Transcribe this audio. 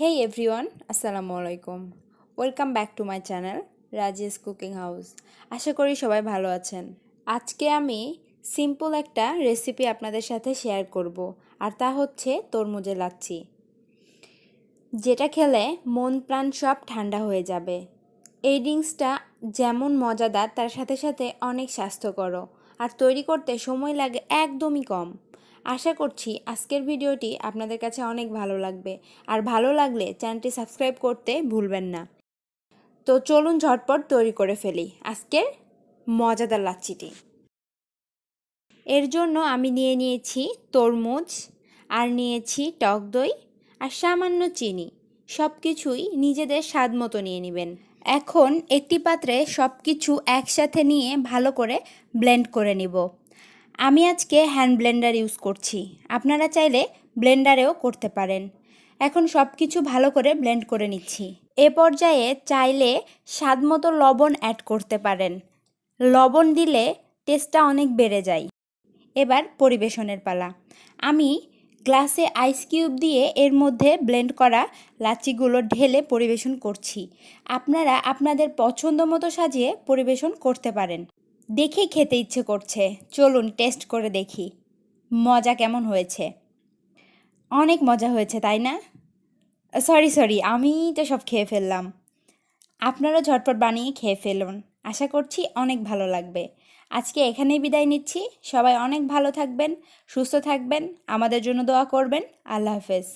Hey everyone, Assalamu alaikum. Welcome back to my channel, Razia's Cooking House. আশা করি সবাই ভালো আছেন। আজকে আমি সিম্পল একটা রেসিপি আপনাদের সাথে শেয়ার করব, আর তা হচ্ছে তরমুজের লাচ্ছি, যেটা খেলে মন প্রাণ সব ঠান্ডা হয়ে যাবে। এই ড্রিঙ্কসটা যেমন মজাদার তার সাথে সাথে অনেক স্বাস্থ্যকরও, আর তৈরি করতে সময় লাগে একদমই কম। আশা করছি আজকের ভিডিওটি আপনাদের কাছে অনেক ভালো লাগবে, আর ভালো লাগলে চ্যানেলটি সাবস্ক্রাইব করতে ভুলবেন না। তো চলুন ঝটপট তৈরি করে ফেলি আজকের মজাদার লাচ্ছিটি। এর জন্য আমি নিয়েছি তরমুজ, আর নিয়েছি টক দই, আর সামান্য চিনি। সব কিছুই নিজেদের স্বাদ মতো নিয়ে নেবেন। এখন একটি পাত্রে সব কিছু একসাথে নিয়ে ভালো করে ব্লেন্ড করে নিব। আমি আজকে হ্যান্ড ব্লেন্ডার ইউজ করছি, আপনারা চাইলে ব্লেন্ডারেও করতে পারেন। এখন সব কিছু ভালো করে ব্লেন্ড করে নিচ্ছি। এ পর্যায়ে চাইলে স্বাদ মতো লবণ অ্যাড করতে পারেন। লবণ দিলে টেস্টটা অনেক বেড়ে যায়। এবার পরিবেশনের পালা। আমি গ্লাসে আইস কিউব দিয়ে এর মধ্যে ব্লেন্ড করা লাচ্ছিগুলো ঢেলে পরিবেশন করছি। আপনারা আপনাদের পছন্দ মতো সাজিয়ে পরিবেশন করতে পারেন। দেখে খেতে ইচ্ছে করছে, চলুন টেস্ট করে দেখি মজা কেমন হয়েছে। অনেক মজা হয়েছে, তাই না? সরি, আমি তো সব খেয়ে ফেললাম। আপনারা ঝটপট বানিয়ে খেয়ে ফেলুন, আশা করছি অনেক ভালো লাগবে। আজকে এখানেই বিদায় নিচ্ছি। সবাই অনেক ভালো থাকবেন, সুস্থ থাকবেন, আমাদের জন্য দোয়া করবেন। আল্লাহ হাফেজ।